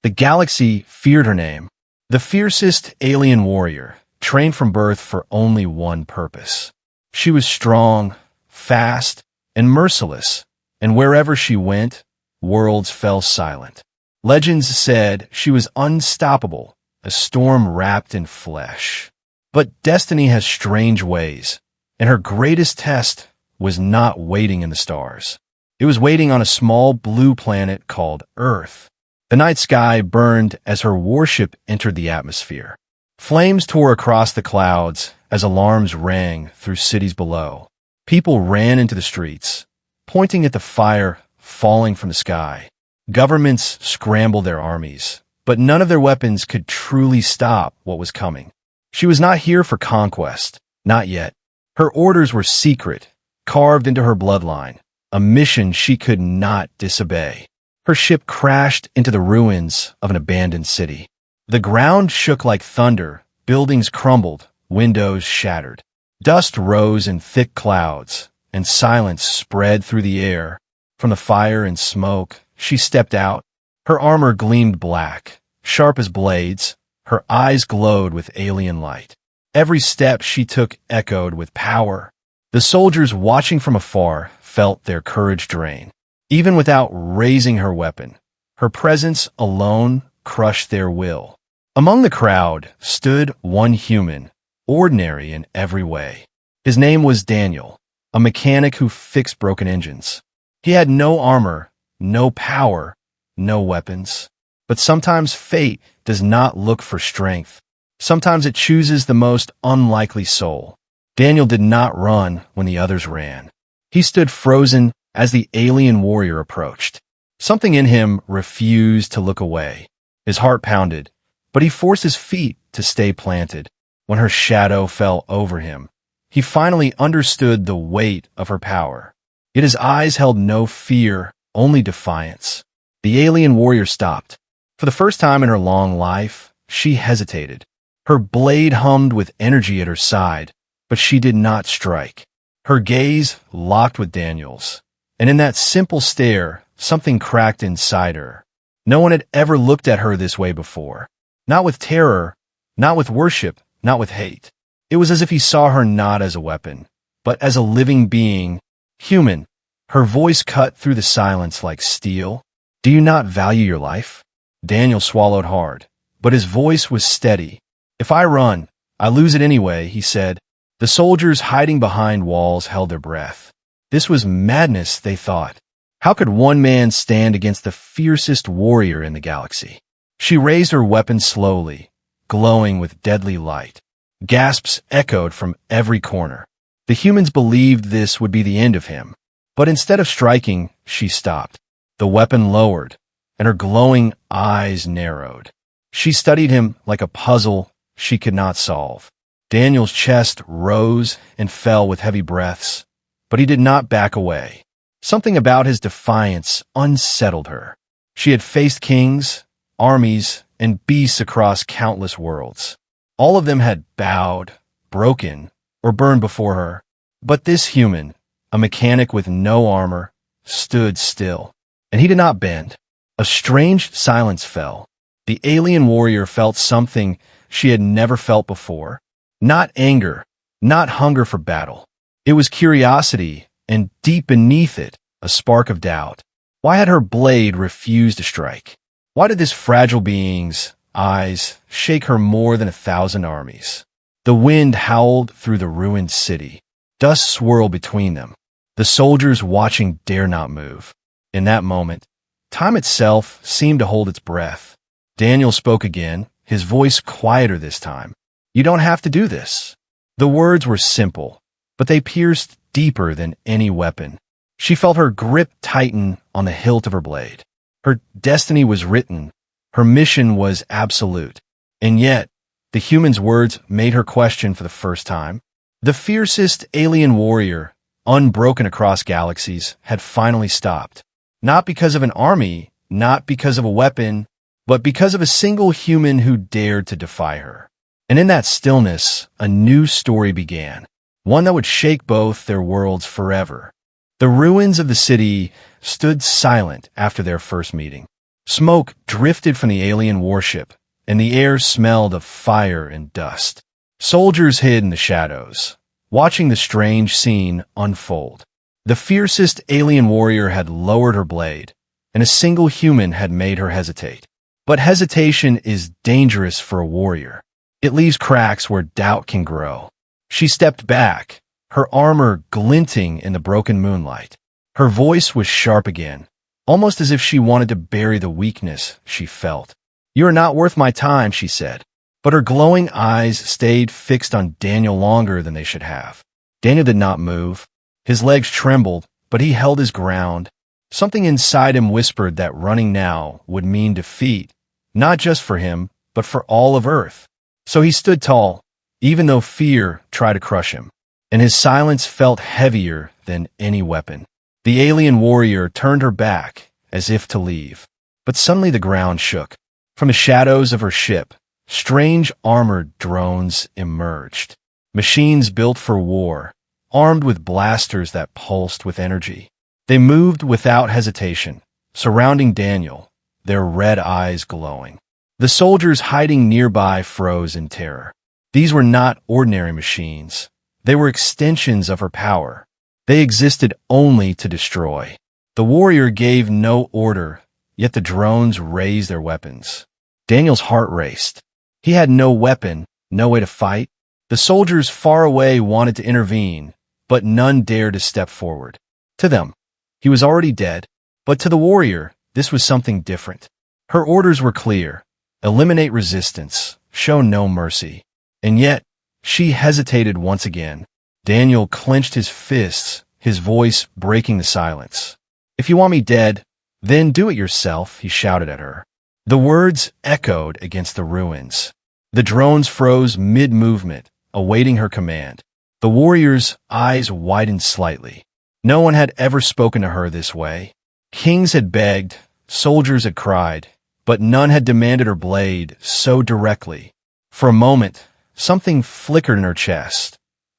The galaxy feared her name. The fiercest alien warrior, trained from birth for only one purpose. She was strong, fast, and merciless, and wherever she went, worlds fell silent. Legends said she was unstoppable, a storm wrapped in flesh. But destiny has strange ways, and her greatest test was not waiting in the stars. It was waiting on a small blue planet called Earth. The night sky burned as her warship entered the atmosphere. Flames tore across the clouds as alarms rang through cities below. People ran into the streets, pointing at the fire falling from the sky. Governments scrambled their armies, but none of their weapons could truly stop what was coming. She was not here for conquest, not yet. Her orders were secret, carved into her bloodline, a mission she could not disobey. Her ship crashed into the ruins of an abandoned city. The ground shook like thunder, buildings crumbled, windows shattered. Dust rose in thick clouds, and silence spread through the air. From the fire and smoke, she stepped out. Her armor gleamed black, sharp as blades. Her eyes glowed with alien light. Every step she took echoed with power. The soldiers watching from afar felt their courage drain. Even without raising her weapon, her presence alone crushed their will. Among the crowd stood one human, ordinary in every way. His name was Daniel, a mechanic who fixed broken engines. He had no armor, no power, no weapons. But sometimes fate does not look for strength. Sometimes it chooses the most unlikely soul. Daniel did not run when the others ran. He stood frozen as the alien warrior approached. Something in him refused to look away. His heart pounded, but he forced his feet to stay planted. When her shadow fell over him, he finally understood the weight of her power. Yet his eyes held no fear, only defiance. The alien warrior stopped. For the first time in her long life, she hesitated. Her blade hummed with energy at her side, but she did not strike. Her gaze locked with Daniel's, and in that simple stare, something cracked inside her. No one had ever looked at her this way before. Not with terror, not with worship, not with hate. It was as if he saw her not as a weapon, but as a living being, human. Her voice cut through the silence like steel. Do you not value your life? Daniel swallowed hard, but his voice was steady. If I run, I lose it anyway, he said. The soldiers hiding behind walls held their breath. This was madness, they thought. How could one man stand against the fiercest warrior in the galaxy? She raised her weapon slowly, glowing with deadly light. Gasps echoed from every corner. The humans believed this would be the end of him. But instead of striking, she stopped. The weapon lowered, and her glowing eyes narrowed. She studied him like a puzzle she could not solve. Daniel's chest rose and fell with heavy breaths, but he did not back away. Something about his defiance unsettled her. She had faced kings, armies, and beasts across countless worlds. All of them had bowed, broken, or burned before her. But this human, a mechanic with no armor, stood still, and he did not bend. A strange silence fell. The alien warrior felt something she had never felt before. Not anger, not hunger for battle. It was curiosity, and deep beneath it, a spark of doubt. Why had her blade refused to strike? Why did this fragile being's eyes shake her more than 1,000 armies? The wind howled through the ruined city. Dust swirled between them. The soldiers watching dare not move. In that moment, time itself seemed to hold its breath. Daniel spoke again, his voice quieter this time. You don't have to do this. The words were simple, but they pierced deeper than any weapon. She felt her grip tighten on the hilt of her blade. Her destiny was written. Her mission was absolute. And yet, the human's words made her question for the first time. The fiercest alien warrior, unbroken across galaxies, had finally stopped. Not because of an army, not because of a weapon, but because of a single human who dared to defy her. And in that stillness, a new story began, one that would shake both their worlds forever. The ruins of the city stood silent after their first meeting. Smoke drifted from the alien warship, and the air smelled of fire and dust. Soldiers hid in the shadows, watching the strange scene unfold. The fiercest alien warrior had lowered her blade, and a single human had made her hesitate. But hesitation is dangerous for a warrior. It leaves cracks where doubt can grow. She stepped back, her armor glinting in the broken moonlight. Her voice was sharp again, almost as if she wanted to bury the weakness she felt. "You are not worth my time," she said. But her glowing eyes stayed fixed on Daniel longer than they should have. Daniel did not move. His legs trembled, but he held his ground. Something inside him whispered that running now would mean defeat, not just for him, but for all of Earth. So he stood tall, even though fear tried to crush him, and his silence felt heavier than any weapon. The alien warrior turned her back, as if to leave. But suddenly the ground shook. From the shadows of her ship, strange armored drones emerged. Machines built for war, armed with blasters that pulsed with energy. They moved without hesitation, surrounding Daniel, their red eyes glowing. The soldiers hiding nearby froze in terror. These were not ordinary machines. They were extensions of her power. They existed only to destroy. The warrior gave no order, yet the drones raised their weapons. Daniel's heart raced. He had no weapon, no way to fight. The soldiers far away wanted to intervene, but none dared to step forward. To them, he was already dead, but to the warrior, this was something different. Her orders were clear: eliminate resistance, show no mercy. And yet, she hesitated once again. Daniel clenched his fists, his voice breaking the silence. "If you want me dead, then do it yourself," he shouted at her. The words echoed against the ruins. The drones froze mid-movement, awaiting her command. The warrior's eyes widened slightly. No one had ever spoken to her this way. Kings had begged, soldiers had cried, but none had demanded her blade so directly. For a moment, something flickered in her chest,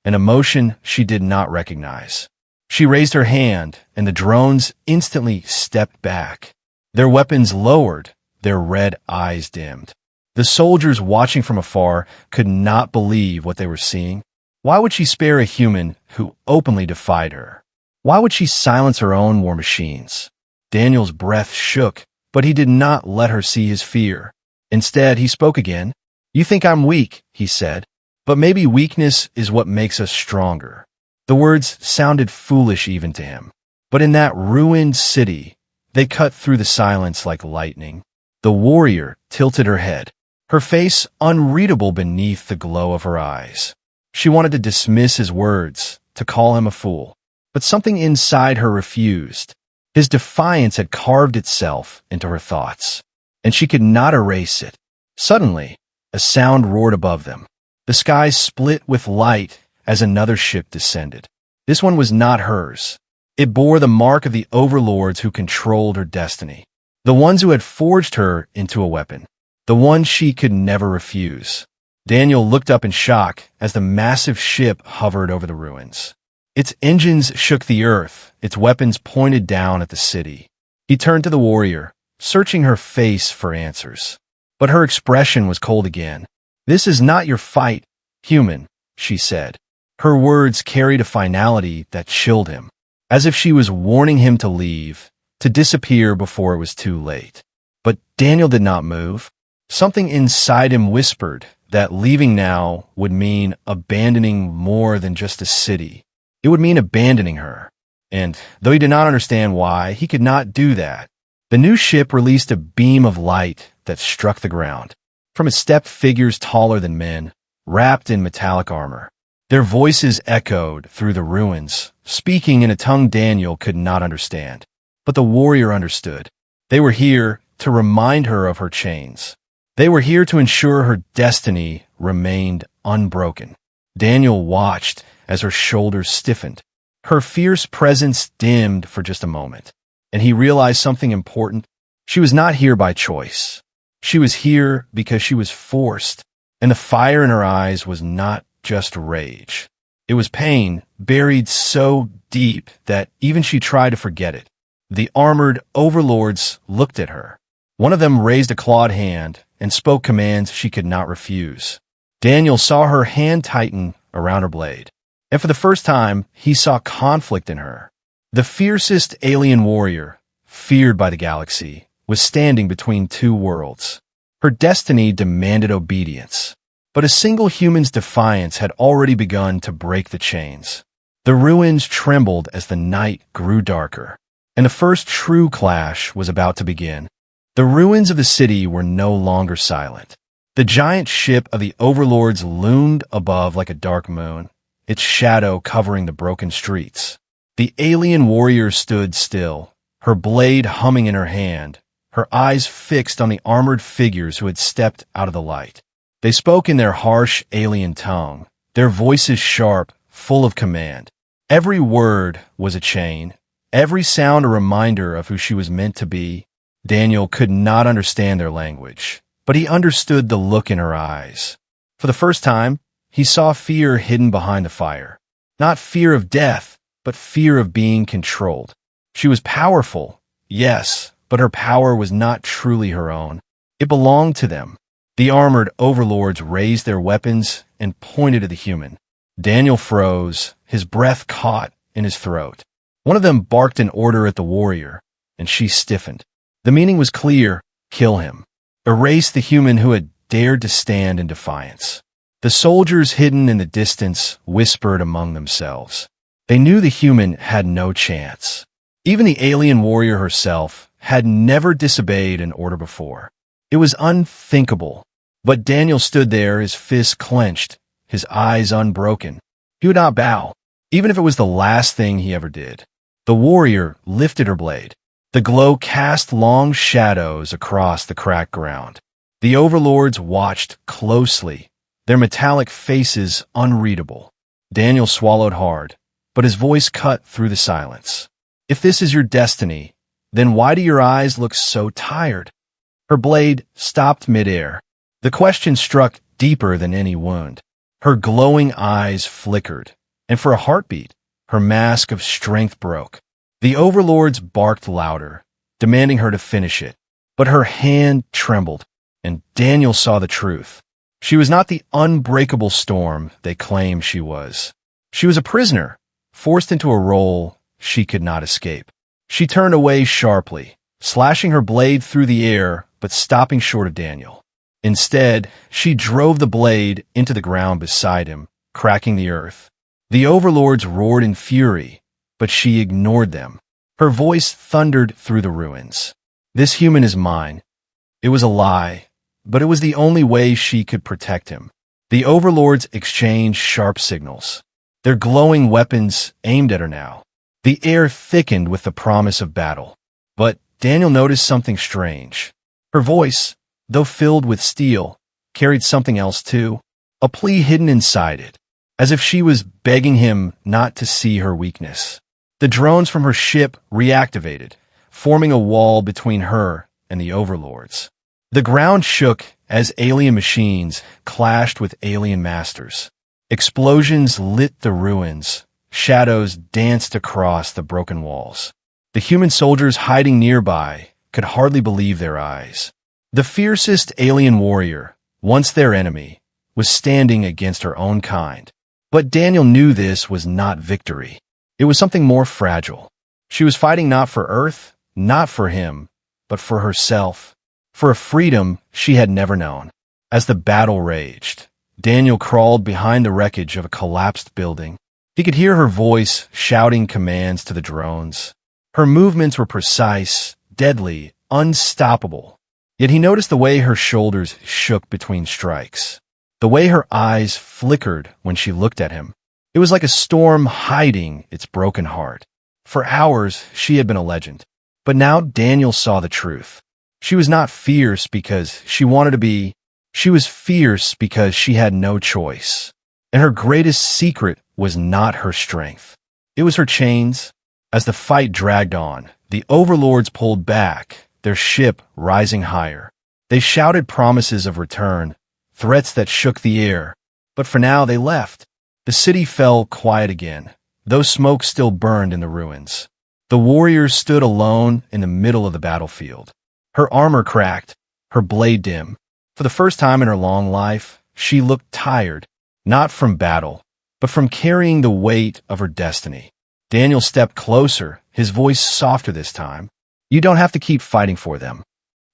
an emotion she did not recognize. She raised her hand, and the drones instantly stepped back. Their weapons lowered, their red eyes dimmed. The soldiers watching from afar could not believe what they were seeing. Why would she spare a human who openly defied her? Why would she silence her own war machines? Daniel's breath shook, but he did not let her see his fear. Instead, he spoke again. "You think I'm weak," he said, "but maybe weakness is what makes us stronger." The words sounded foolish even to him. But in that ruined city, they cut through the silence like lightning. The warrior tilted her head, her face unreadable beneath the glow of her eyes. She wanted to dismiss his words, to call him a fool. But something inside her refused. His defiance had carved itself into her thoughts, and she could not erase it. Suddenly, a sound roared above them. The sky split with light as another ship descended. This one was not hers. It bore the mark of the overlords who controlled her destiny, the ones who had forged her into a weapon, the one she could never refuse. Daniel looked up in shock as the massive ship hovered over the ruins. Its engines shook the earth, its weapons pointed down at the city. He turned to the warrior, searching her face for answers. But her expression was cold again. "This is not your fight, human," she said. Her words carried a finality that chilled him, as if she was warning him to leave, to disappear before it was too late. But Daniel did not move. Something inside him whispered that leaving now would mean abandoning more than just a city. It would mean abandoning her. And though he did not understand why, he could not do that. The new ship released a beam of light that struck the ground. From it stepped figures taller than men, wrapped in metallic armor. Their voices echoed through the ruins, speaking in a tongue Daniel could not understand. But the warrior understood. They were here to remind her of her chains. They were here to ensure her destiny remained unbroken. Daniel watched as her shoulders stiffened. Her fierce presence dimmed for just a moment, and he realized something important. She was not here by choice. She was here because she was forced, and the fire in her eyes was not just rage. It was pain, buried so deep that even she tried to forget it. The armored overlords looked at her. One of them raised a clawed hand and spoke commands she could not refuse. Daniel saw her hand tighten around her blade, and for the first time, he saw conflict in her. The fiercest alien warrior, feared by the galaxy, was standing between two worlds. Her destiny demanded obedience, but a single human's defiance had already begun to break the chains. The ruins trembled as the night grew darker, and the first true clash was about to begin. The ruins of the city were no longer silent. The giant ship of the overlords loomed above like a dark moon, its shadow covering the broken streets. The alien warrior stood still, her blade humming in her hand, her eyes fixed on the armored figures who had stepped out of the light. They spoke in their harsh alien tongue, their voices sharp, full of command. Every word was a chain, every sound a reminder of who she was meant to be. Daniel could not understand their language, but he understood the look in her eyes. For the first time, he saw fear hidden behind the fire. Not fear of death, but fear of being controlled. She was powerful, yes, but her power was not truly her own. It belonged to them. The armored overlords raised their weapons and pointed at the human. Daniel froze, his breath caught in his throat. One of them barked an order at the warrior, and she stiffened. The meaning was clear: kill him. Erase the human who had dared to stand in defiance. The soldiers hidden in the distance whispered among themselves. They knew the human had no chance. Even the alien warrior herself had never disobeyed an order before. It was unthinkable. But Daniel stood there, his fists clenched, his eyes unbroken. He would not bow, even if it was the last thing he ever did. The warrior lifted her blade. The glow cast long shadows across the cracked ground. The overlords watched closely, their metallic faces unreadable. Daniel swallowed hard, but his voice cut through the silence. If this is your destiny, then why do your eyes look so tired? Her blade stopped midair. The question struck deeper than any wound. Her glowing eyes flickered, and for a heartbeat, her mask of strength broke. The overlords barked louder, demanding her to finish it, but her hand trembled, and Daniel saw the truth. She was not the unbreakable storm they claimed she was. She was a prisoner, forced into a role she could not escape. She turned away sharply, slashing her blade through the air, but stopping short of Daniel. Instead, she drove the blade into the ground beside him, cracking the earth. The overlords roared in fury, but she ignored them. Her voice thundered through the ruins. This human is mine. It was a lie, but it was the only way she could protect him. The overlords exchanged sharp signals. Their glowing weapons aimed at her now. The air thickened with the promise of battle. But Daniel noticed something strange. Her voice, though filled with steel, carried something else too, a plea hidden inside it, as if she was begging him not to see her weakness. The drones from her ship reactivated, forming a wall between her and the overlords. The ground shook as alien machines clashed with alien masters. Explosions lit the ruins, shadows danced across the broken walls. The human soldiers hiding nearby could hardly believe their eyes. The fiercest alien warrior, once their enemy, was standing against her own kind. But Daniel knew this was not victory. It was something more fragile. She was fighting not for Earth, not for him, but for herself, for a freedom she had never known. As the battle raged, Daniel crawled behind the wreckage of a collapsed building. He could hear her voice shouting commands to the drones. Her movements were precise, deadly, unstoppable. Yet he noticed the way her shoulders shook between strikes, the way her eyes flickered when she looked at him. It was like a storm hiding its broken heart. For hours, she had been a legend. But now Daniel saw the truth. She was not fierce because she wanted to be. She was fierce because she had no choice. And her greatest secret was not her strength. It was her chains. As the fight dragged on, the overlords pulled back, their ship rising higher. They shouted promises of return, threats that shook the air. But for now they left. The city fell quiet again, though smoke still burned in the ruins. The warrior stood alone in the middle of the battlefield. Her armor cracked, her blade dim. For the first time in her long life, she looked tired, not from battle, but from carrying the weight of her destiny. Daniel stepped closer, his voice softer this time. You don't have to keep fighting for them.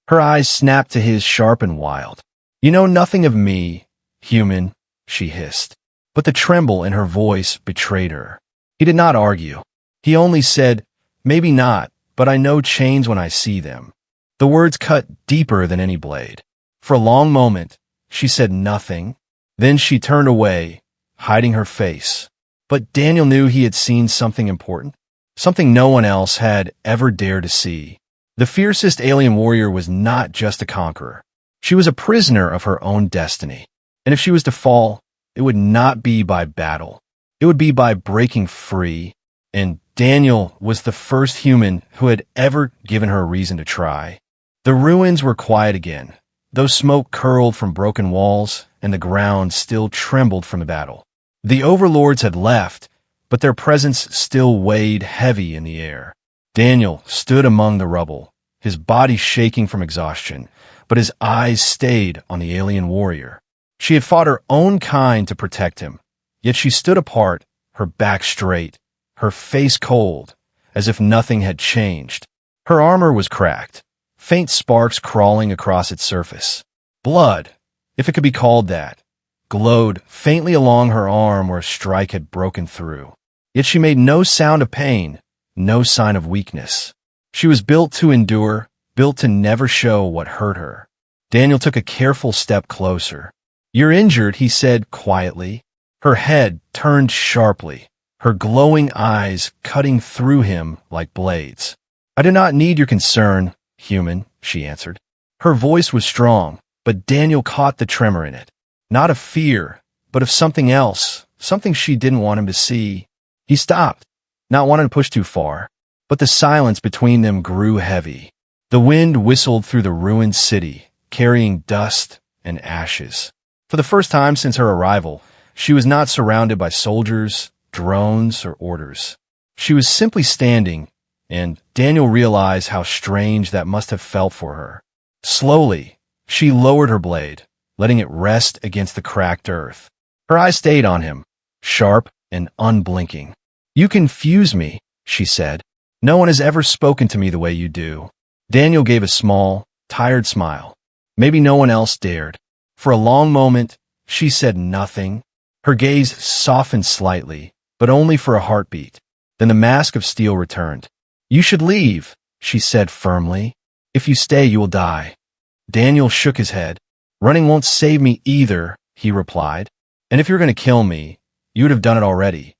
Her eyes snapped to his, sharp and wild. You know nothing of me, human, she hissed. But the tremble in her voice betrayed her. He did not argue. He only said, maybe not, but I know chains when I see them. The words cut deeper than any blade. For a long moment, she said nothing. Then she turned away, hiding her face. But Daniel knew he had seen something important, something no one else had ever dared to see. The fiercest alien warrior was not just a conqueror. She was a prisoner of her own destiny. And if she was to fall, it would not be by battle. It would be by breaking free. And Daniel was the first human who had ever given her a reason to try. The ruins were quiet again, though smoke curled from broken walls and the ground still trembled from the battle. The overlords had left, but their presence still weighed heavy in the air. Daniel stood among the rubble, his body shaking from exhaustion, but his eyes stayed on the alien warrior. She had fought her own kind to protect him, yet she stood apart, her back straight, her face cold, as if nothing had changed. Her armor was cracked, faint sparks crawling across its surface. Blood, if it could be called that, glowed faintly along her arm where a strike had broken through. Yet she made no sound of pain, no sign of weakness. She was built to endure, built to never show what hurt her. Daniel took a careful step closer. You're injured, he said quietly. Her head turned sharply, her glowing eyes cutting through him like blades. I do not need your concern, human, she answered. Her voice was strong, but Daniel caught the tremor in it. Not of fear, but of something else, something she didn't want him to see. He stopped, not wanting to push too far, but the silence between them grew heavy. The wind whistled through the ruined city, carrying dust and ashes. For the first time since her arrival, she was not surrounded by soldiers, drones, or orders. She was simply standing, and Daniel realized how strange that must have felt for her. Slowly, she lowered her blade, letting it rest against the cracked earth. Her eyes stayed on him, sharp and unblinking. You confuse me, she said. No one has ever spoken to me the way you do. Daniel gave a small, tired smile. Maybe no one else dared. For a long moment, she said nothing. Her gaze softened slightly, but only for a heartbeat. Then the mask of steel returned. You should leave, she said firmly. If you stay, you will die. Daniel shook his head. Running won't save me either, he replied. And if you're going to kill me, you would have done it already.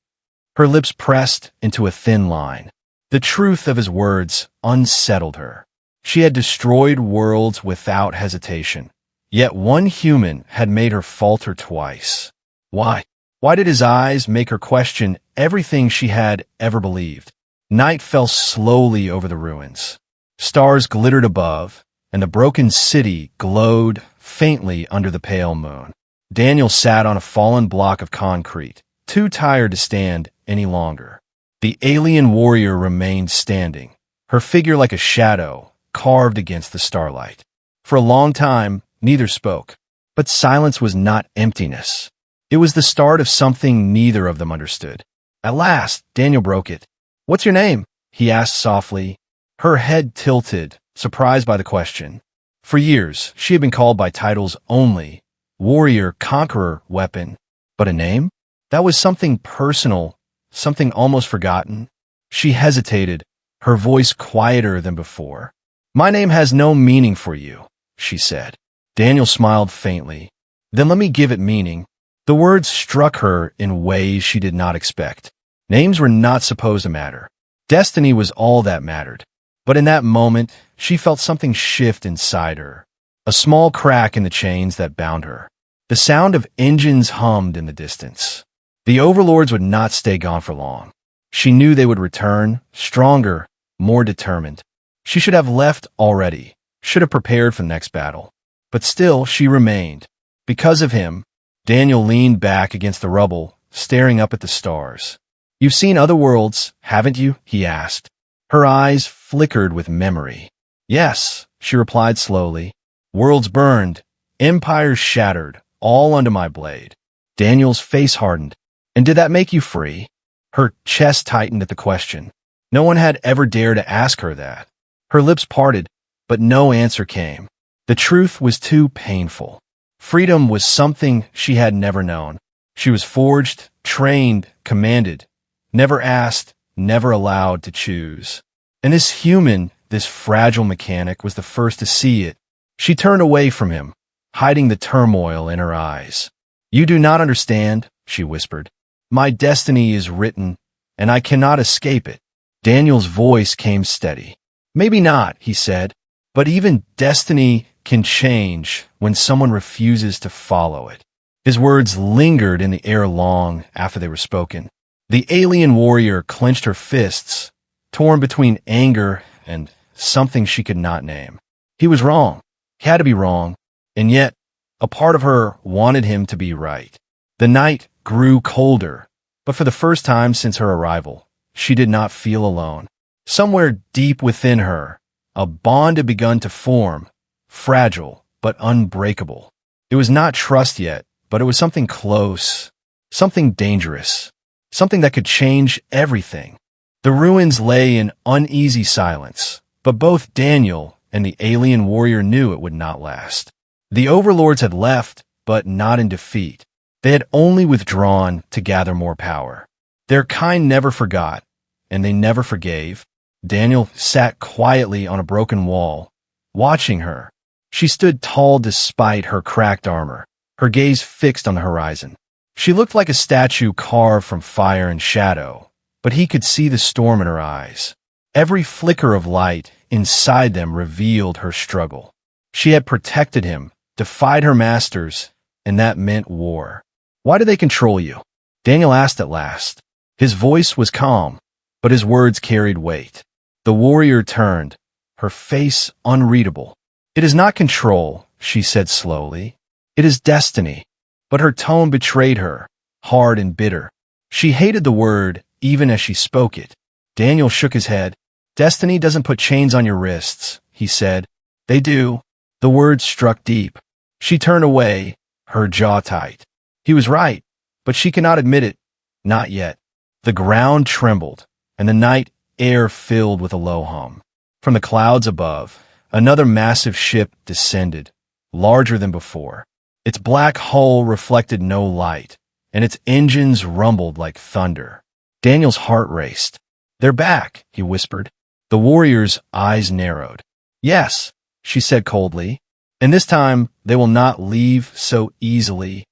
Her lips pressed into a thin line. The truth of his words unsettled her. She had destroyed worlds without hesitation. Yet one human had made her falter twice. Why? Why did his eyes make her question everything she had ever believed? Night fell slowly over the ruins. Stars glittered above, and the broken city glowed faintly under the pale moon. Daniel sat on a fallen block of concrete, too tired to stand any longer. The alien warrior remained standing, her figure like a shadow, carved against the starlight. For a long time, neither spoke. But silence was not emptiness. It was the start of something neither of them understood. At last, Daniel broke it. What's your name? He asked softly. Her head tilted, surprised by the question. For years, she had been called by titles only: warrior, conqueror, weapon. But a name? That was something personal, something almost forgotten. She hesitated, her voice quieter than before. My name has no meaning for you, she said. Daniel smiled faintly. Then let me give it meaning. The words struck her in ways she did not expect. Names were not supposed to matter. Destiny was all that mattered. But in that moment, she felt something shift inside her. A small crack in the chains that bound her. The sound of engines hummed in the distance. The overlords would not stay gone for long. She knew they would return, stronger, more determined. She should have left already, should have prepared for the next battle. But still, she remained. Because of him, Daniel leaned back against the rubble, staring up at the stars. You've seen other worlds, haven't you? He asked. Her eyes flickered with memory. Yes, she replied slowly. Worlds burned, empires shattered, all under my blade. Daniel's face hardened. And did that make you free? Her chest tightened at the question. No one had ever dared to ask her that. Her lips parted, but no answer came. The truth was too painful. Freedom was something she had never known. She was forged, trained, commanded, never asked, never allowed to choose. And this human, this fragile mechanic, was the first to see it. She turned away from him, hiding the turmoil in her eyes. You do not understand, she whispered. My destiny is written, and I cannot escape it. Daniel's voice came steady. Maybe not, he said, but even destiny can change when someone refuses to follow it. His words lingered in the air long after they were spoken. The alien warrior clenched her fists, torn between anger and something she could not name. He was wrong. He had to be wrong, and yet a part of her wanted him to be right. The night grew colder, but for the first time since her arrival, she did not feel alone. Somewhere deep within her, a bond had begun to form, fragile but unbreakable. It was not trust yet, but it was something close, something dangerous, something that could change everything. The ruins lay in uneasy silence, but both Daniel and the alien warrior knew it would not last. The overlords had left, but not in defeat. They had only withdrawn to gather more power. Their kind never forgot, and they never forgave. Daniel sat quietly on a broken wall, watching her. She stood tall despite her cracked armor, her gaze fixed on the horizon. She looked like a statue carved from fire and shadow, but he could see the storm in her eyes. Every flicker of light inside them revealed her struggle. She had protected him, defied her masters, and that meant war. Why do they control you? Daniel asked at last. His voice was calm, but his words carried weight. The warrior turned, her face unreadable. It is not control, she said slowly. It is destiny. But her tone betrayed her, hard and bitter. She hated the word even as she spoke it. Daniel shook his head. Destiny doesn't put chains on your wrists, he said. They do. The words struck deep. She turned away, her jaw tight. He was right, but she cannot admit it. Not yet. The ground trembled, and the night air filled with a low hum. From the clouds above, another massive ship descended, larger than before. Its black hull reflected no light, and its engines rumbled like thunder. Daniel's heart raced. They're back, he whispered. The warrior's eyes narrowed. Yes, she said coldly, and this time they will not leave so easily.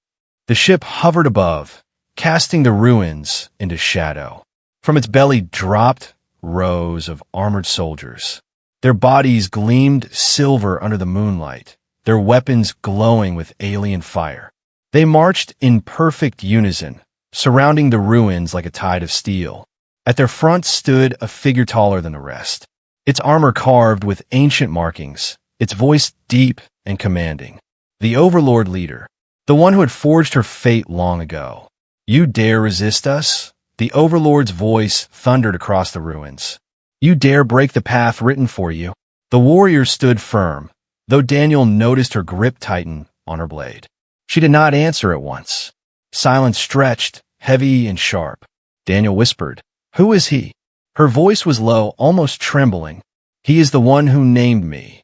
The ship hovered above, casting the ruins into shadow. From its belly dropped rows of armored soldiers. Their bodies gleamed silver under the moonlight, their weapons glowing with alien fire. They marched in perfect unison, surrounding the ruins like a tide of steel. At their front stood a figure taller than the rest, its armor carved with ancient markings, its voice deep and commanding. The overlord leader, the one who had forged her fate long ago. You dare resist us? The overlord's voice thundered across the ruins. You dare break the path written for you? The warrior stood firm, though Daniel noticed her grip tighten on her blade. She did not answer at once. Silence stretched, heavy and sharp. Daniel whispered, "Who is he?" Her voice was low, almost trembling. "He is the one who named me."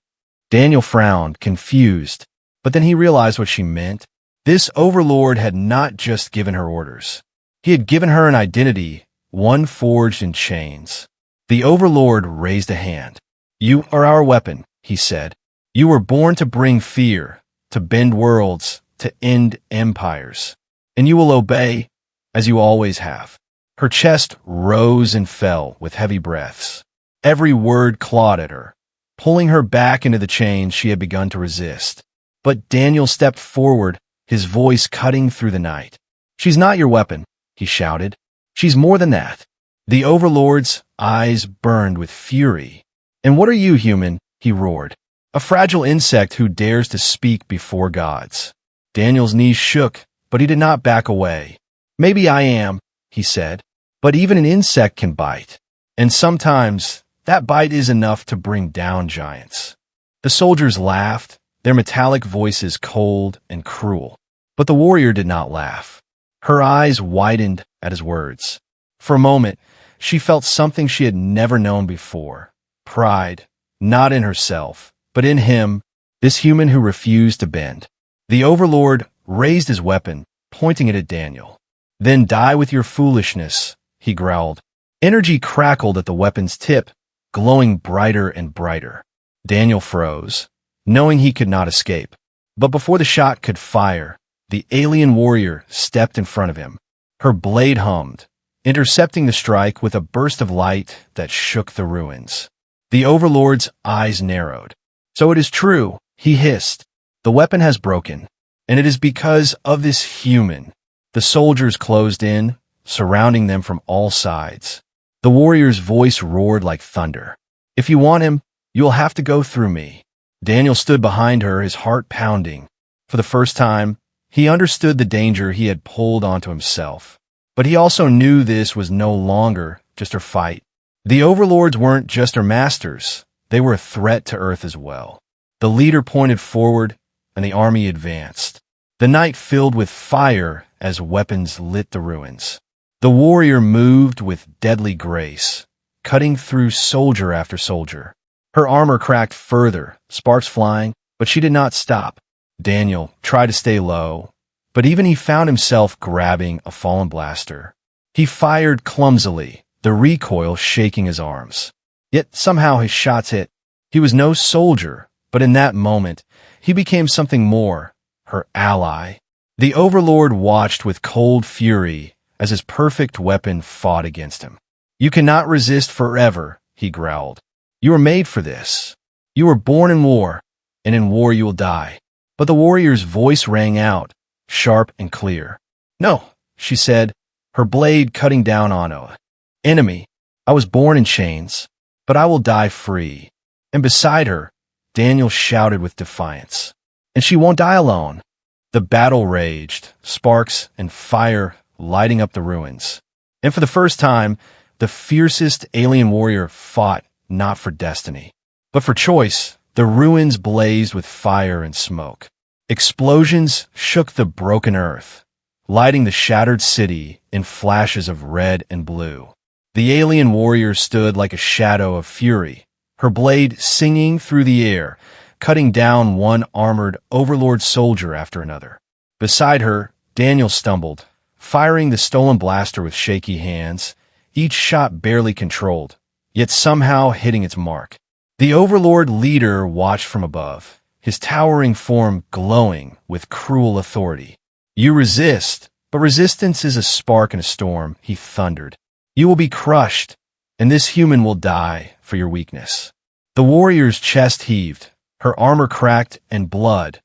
Daniel frowned, confused, but then he realized what she meant. This overlord had not just given her orders. He had given her an identity, one forged in chains. The overlord raised a hand. "You are our weapon," he said. "You were born to bring fear, to bend worlds, to end empires. And you will obey, as you always have." Her chest rose and fell with heavy breaths. Every word clawed at her, pulling her back into the chains she had begun to resist. But Daniel stepped forward, his voice cutting through the night. "She's not your weapon," he shouted. "She's more than that." The overlord's eyes burned with fury. "And what are you, human?" he roared. "A fragile insect who dares to speak before gods." Daniel's knees shook, but he did not back away. "Maybe I am," he said, "but even an insect can bite. And sometimes that bite is enough to bring down giants." The soldiers laughed, their metallic voices cold and cruel. But the warrior did not laugh. Her eyes widened at his words. For a moment, she felt something she had never known before. Pride, not in herself, but in him, this human who refused to bend. The overlord raised his weapon, pointing it at Daniel. "Then die with your foolishness," he growled. Energy crackled at the weapon's tip, glowing brighter and brighter. Daniel froze, knowing he could not escape. But before the shot could fire, the alien warrior stepped in front of him. Her blade hummed, intercepting the strike with a burst of light that shook the ruins. The overlord's eyes narrowed. "So it is true," he hissed. "The weapon has broken, and it is because of this human." The soldiers closed in, surrounding them from all sides. The warrior's voice roared like thunder. "If you want him, you'll have to go through me." Daniel stood behind her, his heart pounding. For the first time, he understood the danger he had pulled onto himself. But he also knew this was no longer just her fight. The overlords weren't just her masters. They were a threat to Earth as well. The leader pointed forward, and the army advanced. The night filled with fire as weapons lit the ruins. The warrior moved with deadly grace, cutting through soldier after soldier. Her armor cracked further, sparks flying, but she did not stop. Daniel tried to stay low, but even he found himself grabbing a fallen blaster. He fired clumsily, the recoil shaking his arms. Yet somehow his shots hit. He was no soldier, but in that moment, he became something more, her ally. The overlord watched with cold fury as his perfect weapon fought against him. "You cannot resist forever," he growled. "You were made for this. You were born in war, and in war you will die." But the warrior's voice rang out, sharp and clear. "No," she said, her blade cutting down on an enemy. "I was born in chains, but I will die free." And beside her, Daniel shouted with defiance. "And she won't die alone." The battle raged, sparks and fire lighting up the ruins. And for the first time, the fiercest alien warrior fought not for destiny, but for choice. The ruins blazed with fire and smoke. Explosions shook the broken earth, lighting the shattered city in flashes of red and blue. The alien warrior stood like a shadow of fury, her blade singing through the air, cutting down one armored overlord soldier after another. Beside her, Daniel stumbled, firing the stolen blaster with shaky hands, each shot barely controlled, yet somehow hitting its mark. The overlord leader watched from above, his towering form glowing with cruel authority. "You resist, but resistance is a spark in a storm," he thundered. "You will be crushed, and this human will die for your weakness." The warrior's chest heaved, her armor cracked, and blood,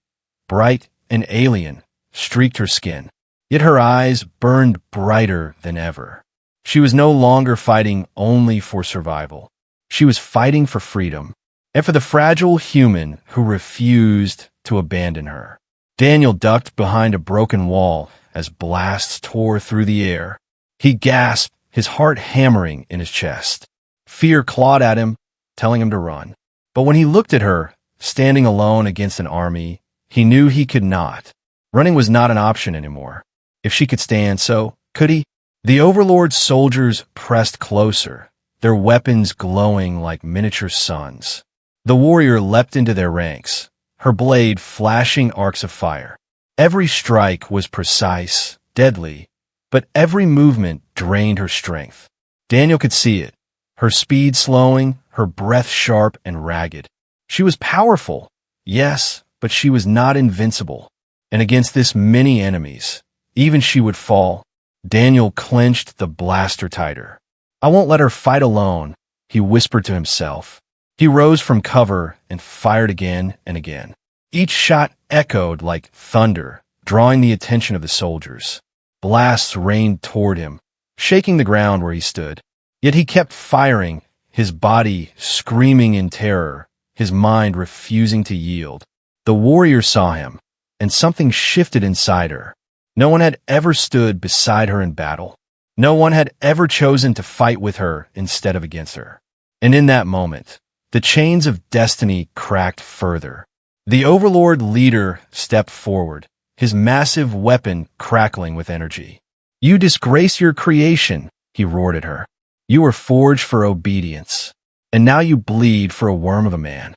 bright and alien, streaked her skin. Yet her eyes burned brighter than ever. She was no longer fighting only for survival. She was fighting for freedom, and for the fragile human who refused to abandon her. Daniel ducked behind a broken wall as blasts tore through the air. He gasped, his heart hammering in his chest. Fear clawed at him, telling him to run. But when he looked at her, standing alone against an army, he knew he could not. Running was not an option anymore. If she could stand, so could he? The overlord's soldiers pressed closer, their weapons glowing like miniature suns. The warrior leapt into their ranks, her blade flashing arcs of fire. Every strike was precise, deadly, but every movement drained her strength. Daniel could see it, her speed slowing, her breath sharp and ragged. She was powerful, yes, but she was not invincible. And against this many enemies, even she would fall. Daniel clenched the blaster tighter. "I won't let her fight alone," he whispered to himself. He rose from cover and fired again and again. Each shot echoed like thunder, drawing the attention of the soldiers. Blasts rained toward him, shaking the ground where he stood. Yet he kept firing, his body screaming in terror, his mind refusing to yield. The warrior saw him, and something shifted inside her. No one had ever stood beside her in battle. No one had ever chosen to fight with her instead of against her. And in that moment, The chains of destiny cracked further. The Overlord leader stepped forward, his massive weapon crackling with energy. "You disgrace your creation," he roared at her. "You were forged for obedience, and now you bleed for a worm of a man."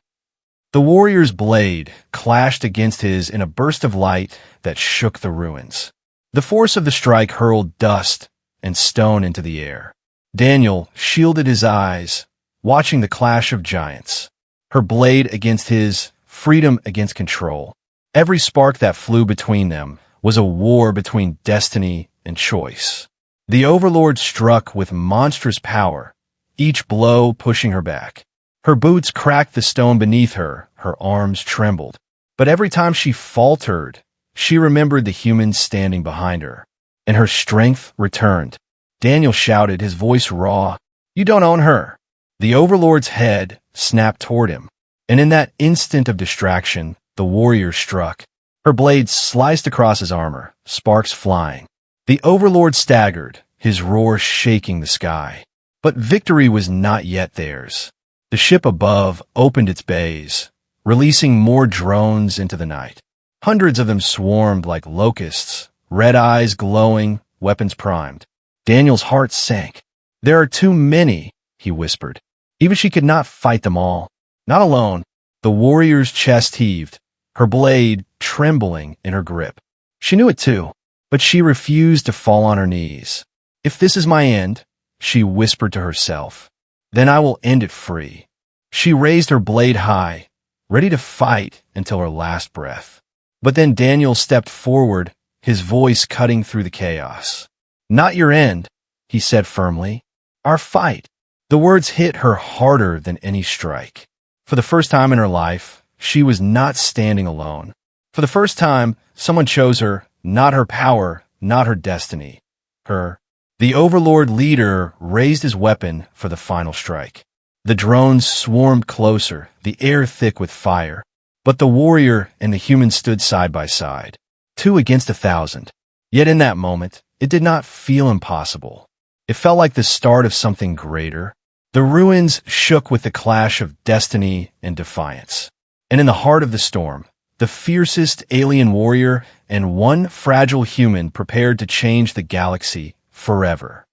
The warrior's blade clashed against his in a burst of light that shook the ruins. The force of the strike hurled dust and stone into the air. Daniel shielded his eyes, watching the clash of giants. Her blade against his, freedom against control. Every spark that flew between them was a war between destiny and choice. The Overlord struck with monstrous power, each blow pushing her back. Her boots cracked the stone beneath her, her arms trembled. But every time she faltered, she remembered the humans standing behind her, and her strength returned. Daniel shouted, his voice raw, "You don't own her!" The Overlord's head snapped toward him, and in that instant of distraction, the warrior struck. Her blade sliced across his armor, sparks flying. The Overlord staggered, his roar shaking the sky. But victory was not yet theirs. The ship above opened its bays, releasing more drones into the night. Hundreds of them swarmed like locusts, red eyes glowing, weapons primed. Daniel's heart sank. "There are too many," he whispered. Even she could not fight them all. Not alone. The warrior's chest heaved, her blade trembling in her grip. She knew it too, but she refused to fall on her knees. "If this is my end," she whispered to herself, "then I will end it free." She raised her blade high, ready to fight until her last breath. But then Daniel stepped forward, his voice cutting through the chaos. "Not your end," he said firmly. "Our fight." The words hit her harder than any strike. For the first time in her life, she was not standing alone. For the first time, someone chose her, not her power, not her destiny. Her. The Overlord leader raised his weapon for the final strike. The drones swarmed closer, the air thick with fire. But the warrior and the human stood side by side, 2 against 1,000. Yet in that moment, it did not feel impossible. It felt like the start of something greater. The ruins shook with the clash of destiny and defiance. And in the heart of the storm, the fiercest alien warrior and one fragile human prepared to change the galaxy forever.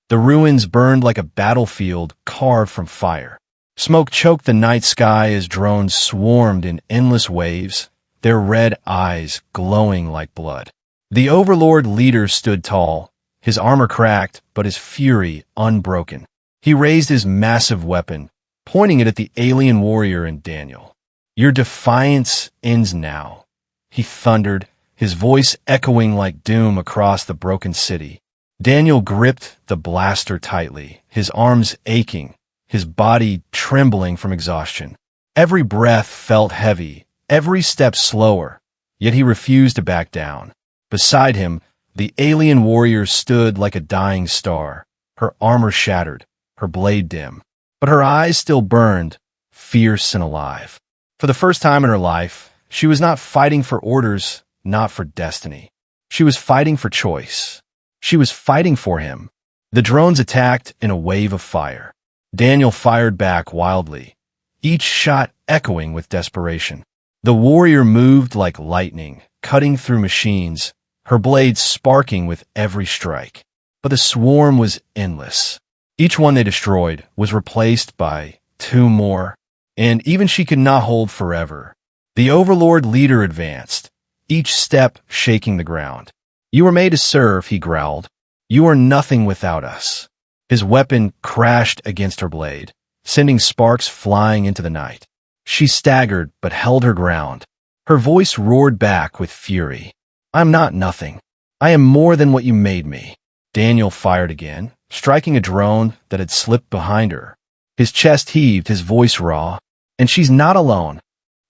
The ruins burned like a battlefield carved from fire. Smoke choked the night sky as drones swarmed in endless waves, their red eyes glowing like blood. The Overlord leader stood tall, his armor cracked, but his fury unbroken. He raised his massive weapon, pointing it at the alien warrior and Daniel. "Your defiance ends now," he thundered, his voice echoing like doom across the broken city. Daniel gripped the blaster tightly, his arms aching, his body trembling from exhaustion. Every breath felt heavy, every step slower, yet he refused to back down. Beside him, the alien warrior stood like a dying star, her armor shattered, her blade dim, but her eyes still burned, fierce and alive. For the first time in her life, she was not fighting for orders, not for destiny. She was fighting for choice. She was fighting for him. The drones attacked in a wave of fire. Daniel fired back wildly, each shot echoing with desperation. The warrior moved like lightning, cutting through machines, her blades sparking with every strike. But the swarm was endless. Each one they destroyed was replaced by 2 more, and even she could not hold forever. The Overlord leader advanced, each step shaking the ground. "You were made to serve," he growled. "You are nothing without us." His weapon crashed against her blade, sending sparks flying into the night. She staggered but held her ground. Her voice roared back with fury. "I'm not nothing. I am more than what you made me." Daniel fired again, striking a drone that had slipped behind her. His chest heaved, his voice raw. "And she's not alone."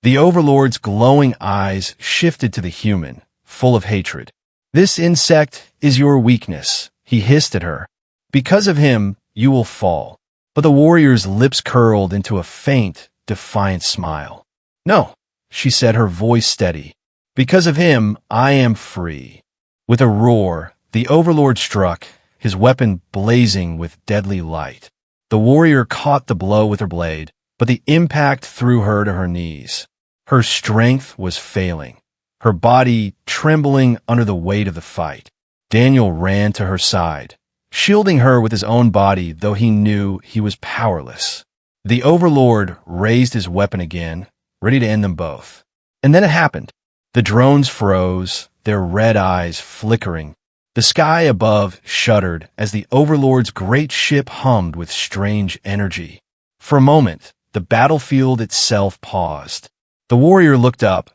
The Overlord's glowing eyes shifted to the human, full of hatred. "This insect is your weakness," he hissed at her. "Because of him, you will fall." But the warrior's lips curled into a faint, defiant smile. "No," she said, her voice steady. "Because of him, I am free." With a roar, the Overlord struck, his weapon blazing with deadly light. The warrior caught the blow with her blade, but the impact threw her to her knees. Her strength was failing, her body trembling under the weight of the fight. Daniel ran to her side, shielding her with his own body, though he knew he was powerless. The Overlord raised his weapon again, ready to end them both. And then it happened. The drones froze, their red eyes flickering. The sky above shuddered as the Overlord's great ship hummed with strange energy. For a moment, the battlefield itself paused. The warrior looked up,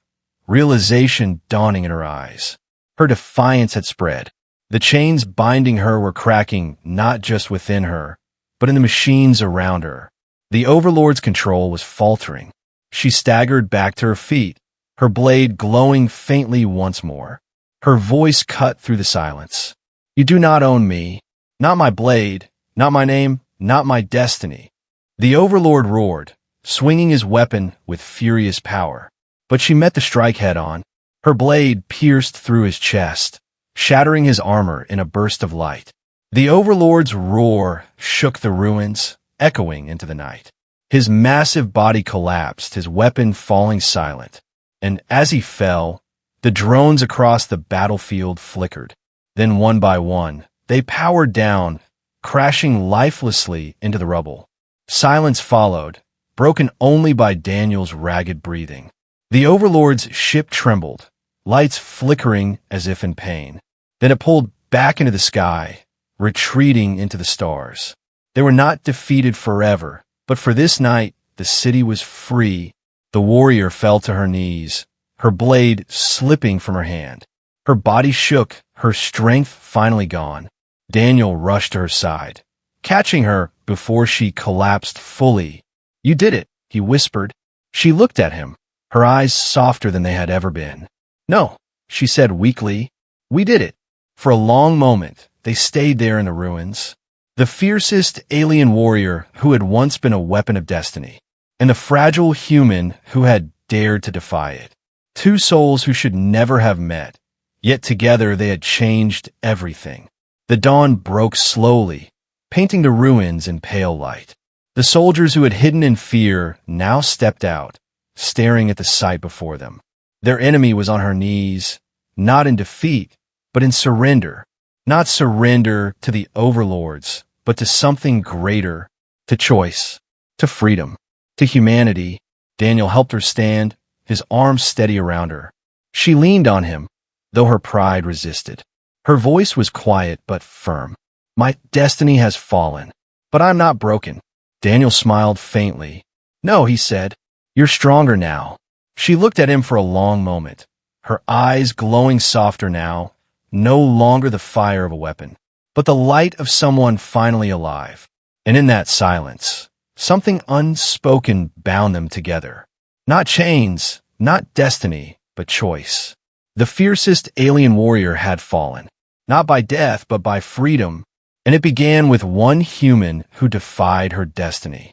realization dawning in her eyes. Her defiance had spread. The chains binding her were cracking not just within her, but in the machines around her. The Overlord's control was faltering. She staggered back to her feet, her blade glowing faintly once more. Her voice cut through the silence. "You do not own me, not my blade, not my name, not my destiny." The Overlord roared, swinging his weapon with furious power. But she met the strike head-on. Her blade pierced through his chest, shattering his armor in a burst of light. The Overlord's roar shook the ruins, echoing into the night. His massive body collapsed, his weapon falling silent. And as he fell, the drones across the battlefield flickered. Then one by one, they powered down, crashing lifelessly into the rubble. Silence followed, broken only by Daniel's ragged breathing. The Overlord's ship trembled, lights flickering as if in pain. Then it pulled back into the sky, retreating into the stars. They were not defeated forever, but for this night, the city was free. The warrior fell to her knees, her blade slipping from her hand. Her body shook, her strength finally gone. Daniel rushed to her side, catching her before she collapsed fully. "You did it," he whispered. She looked at him, her eyes softer than they had ever been. "No," she said weakly. "We did it." For a long moment, they stayed there in the ruins. The fiercest alien warrior who had once been a weapon of destiny, and the fragile human who had dared to defy it. Two souls who should never have met, yet together they had changed everything. The dawn broke slowly, painting the ruins in pale light. The soldiers who had hidden in fear now stepped out, staring at the sight before them. Their enemy was on her knees, not in defeat, but in surrender. Not surrender to the overlords, but to something greater, to choice, to freedom, to humanity. Daniel helped her stand, his arms steady around her. She leaned on him, though her pride resisted. Her voice was quiet but firm. "My destiny has fallen, but I'm not broken." Daniel smiled faintly. "No," he said, "you're stronger now." She looked at him for a long moment, her eyes glowing softer now, no longer the fire of a weapon, but the light of someone finally alive. And in that silence, something unspoken bound them together. Not chains, not destiny, but choice. The fiercest alien warrior had fallen, not by death, but by freedom, and it began with one human who defied her destiny.